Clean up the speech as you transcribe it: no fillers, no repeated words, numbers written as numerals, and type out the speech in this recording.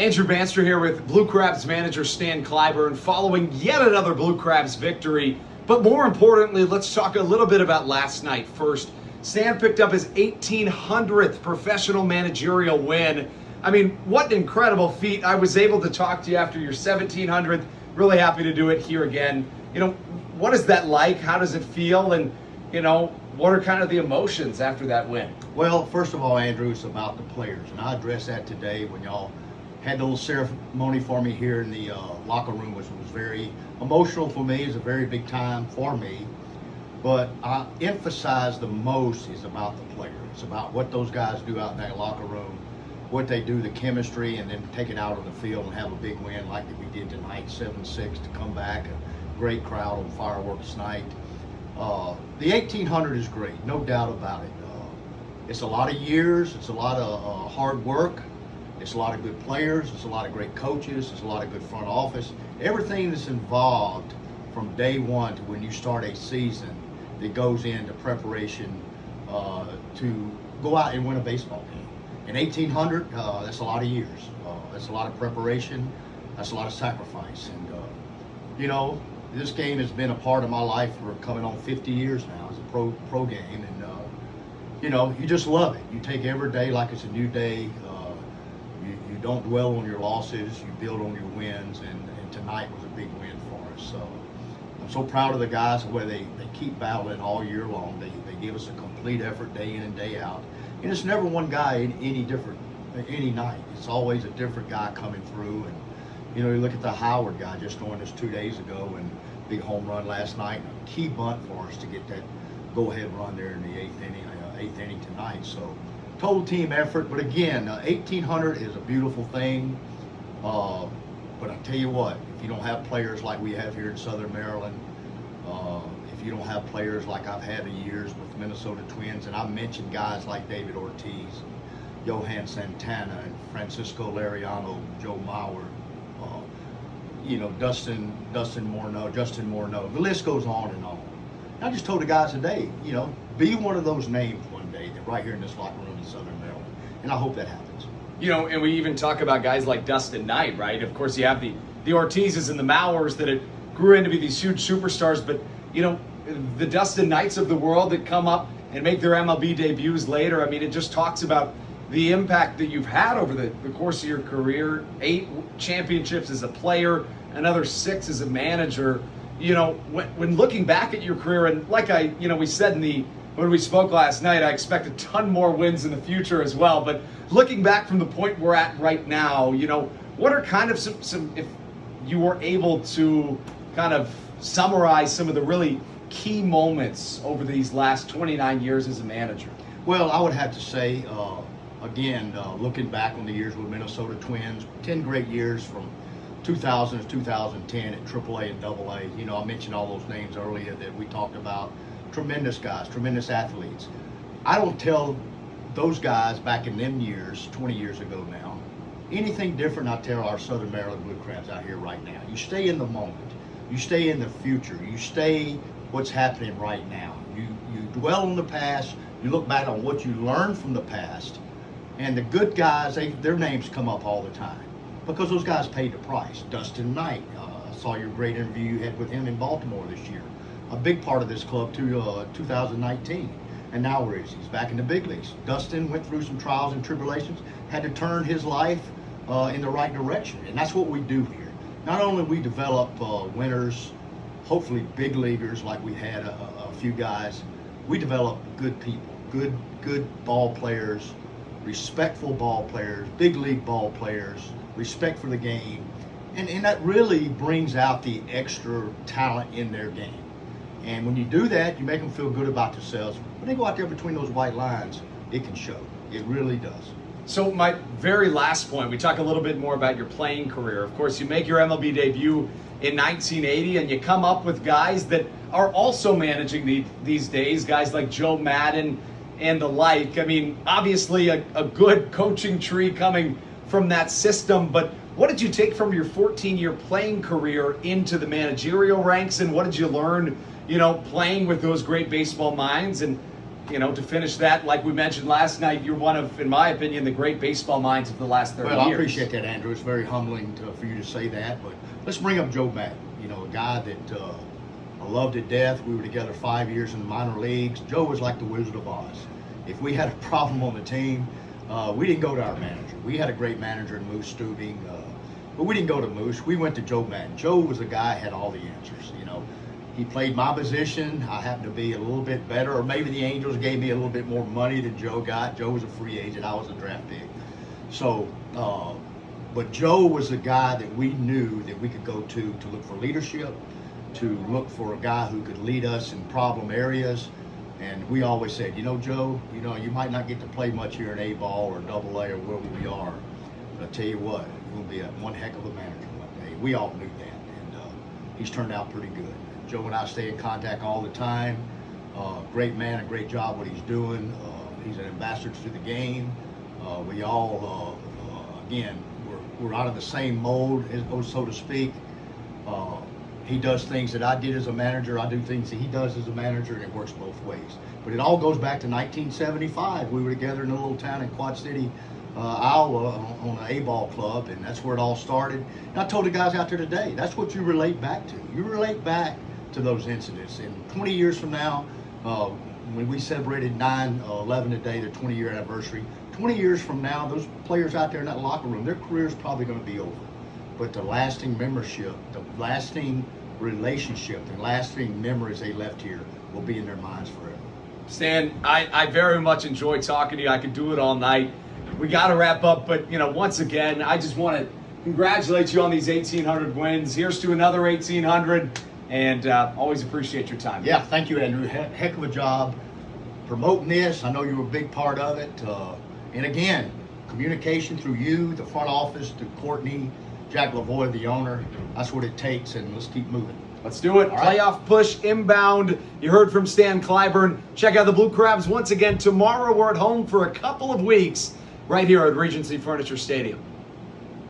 Andrew Banster here with Blue Crabs manager Stan Cliburn following yet another Blue Crabs victory. But more importantly, let's talk a little bit about last night first. Stan picked up his 1,800th professional managerial win. I mean, what an incredible feat. I was able to talk to you after your 1,700th. Really happy to do it here again. What is that like? How does it feel? And, what are kind of the emotions after that win? Well, first of all, Andrew, it's about the players. And I addressed that today when y'all had the little ceremony for me here in the locker room, which was very emotional for me. It's a very big time for me. But I emphasize the most is about the player. It's about what those guys do out in that locker room, what they do, the chemistry, and then take it out on the field and have a big win like we did tonight, 7-6 to come back. A great crowd on fireworks night. The 1,800 is great, no doubt about it. It's a lot of years, it's a lot of hard work, it's a lot of good players, it's a lot of great coaches, it's a lot of good front office. Everything that's involved from day one to when you start a season that goes into preparation to go out and win a baseball game. And 1,800, that's a lot of years. That's a lot of preparation, that's a lot of sacrifice. And this game has been a part of my life for coming on 50 years now as a pro game, and you just love it. You take every day like it's a new day. You don't dwell on your losses, you build on your wins, and tonight was a big win for us. So I'm so proud of the guys, the way they keep battling all year long. They give us a complete effort day in and day out, and it's never one guy any different any night. It's always a different guy coming through. And you look at the Howard guy just joined us 2 days ago, and big home run last night, and a key bunt for us to get that go-ahead run there in the eighth inning tonight. So total team effort. But again, 1,800 is a beautiful thing. But I tell you what, if you don't have players like we have here in Southern Maryland, if you don't have players like I've had the years with Minnesota Twins, and I mentioned guys like David Ortiz, Johan Santana, and Francisco Lariano, Joe Mauer, Justin Morneau, the list goes on and on. And I just told the guys today, be one of those names one day that right here in this locker room in Southern Maryland. And I hope that happens. And we even talk about guys like Dustin Knight, right? Of course, you have the Ortizes and the Mauers that it grew into be these huge superstars, but, the Dustin Knights of the world that come up and make their MLB debuts later, I mean, it just talks about the impact that you've had over the course of your career. 8 championships as a player, another 6 as a manager. When looking back at your career, and like we said when we spoke last night, I expect a ton more wins in the future as well. But looking back from the point we're at right now, what are kind of some if you were able to kind of summarize some of the really key moments over these last 29 years as a manager? Well, I would have to say, again, looking back on the years with Minnesota Twins, 10 great years from 2000 to 2010 at AAA and AA. I mentioned all those names earlier that we talked about. Tremendous guys, tremendous athletes. I don't tell those guys back in them years, 20 years ago now, anything different I tell our Southern Maryland Blue Crabs out here right now. You stay in the moment. You stay in the future. You stay what's happening right now. You dwell on the past. You look back on what you learned from the past. And the good guys, their names come up all the time because those guys paid the price. Dustin Knight, I saw your great interview you had with him in Baltimore this year. A big part of this club to 2019. And now where is he? He's back in the big leagues. Dustin went through some trials and tribulations, had to turn his life in the right direction. And that's what we do here. Not only we develop winners, hopefully big leaguers like we had a few guys, we develop good people, good ball players, respectful ball players, big league ball players, respect for the game, and that really brings out the extra talent in their game. And when you do that, you make them feel good about themselves. When they go out there between those white lines, it can show. It really does. So my very last point, we talk a little bit more about your playing career. Of course, you make your MLB debut in 1980, and you come up with guys that are also managing these days, guys like Joe Madden and the like. I mean, obviously a good coaching tree coming from that system, but what did you take from your 14-year playing career into the managerial ranks, and what did you learn, playing with those great baseball minds? And to finish that, like we mentioned last night, you're one of, in my opinion, the great baseball minds of the last 30 years. Well, I appreciate that, Andrew. It's very humbling for you to say that. But let's bring up Joe Madden, a guy that I loved to death. We were together 5 years in the minor leagues. Joe was like the Wizard of Oz. If we had a problem on the team, we didn't go to our manager. We had a great manager in Moose Stubing, but we didn't go to Moose. We went to Joe Madden. Joe was the guy who had all the answers. He played my position. I happened to be a little bit better, or maybe the Angels gave me a little bit more money than Joe got. Joe was a free agent. I was a draft pick. So, but Joe was the guy that we knew that we could go to look for leadership, to look for a guy who could lead us in problem areas. And we always said, Joe, you might not get to play much here in A-ball or AA or wherever we are, but I tell you what, you're going to be one heck of a manager one day. We all knew that, and he's turned out pretty good. Joe and I stay in contact all the time. Great man, a great job what he's doing. He's an ambassador to the game. We all, again, we're out of the same mold, so to speak. He does things that I did as a manager. I do things that he does as a manager, and it works both ways. But it all goes back to 1975. We were together in a little town in Quad City, Iowa, on an A-ball club, and that's where it all started. And I told the guys out there today, that's what you relate back to. You relate back to those incidents. And 20 years from now, when we celebrated 9/11 today, their 20-year anniversary, 20 years from now, those players out there in that locker room, their career is probably going to be over. But the lasting membership, the lasting relationship, the lasting memories they left here will be in their minds forever. Stan, I very much enjoyed talking to you. I could do it all night. We got to wrap up, but once again, I just want to congratulate you on these 1,800 wins. Here's to another 1,800, and always appreciate your time. Yeah, thank you, Andrew. Heck of a job promoting this. I know you were a big part of it. And again, communication through you, the front office, through Courtney, Jack Lavoie, the owner. That's what it takes, and let's keep moving. Let's do it. Playoff push inbound. You heard from Stan Cliburn. Check out the Blue Crabs once again tomorrow. We're at home for a couple of weeks right here at Regency Furniture Stadium.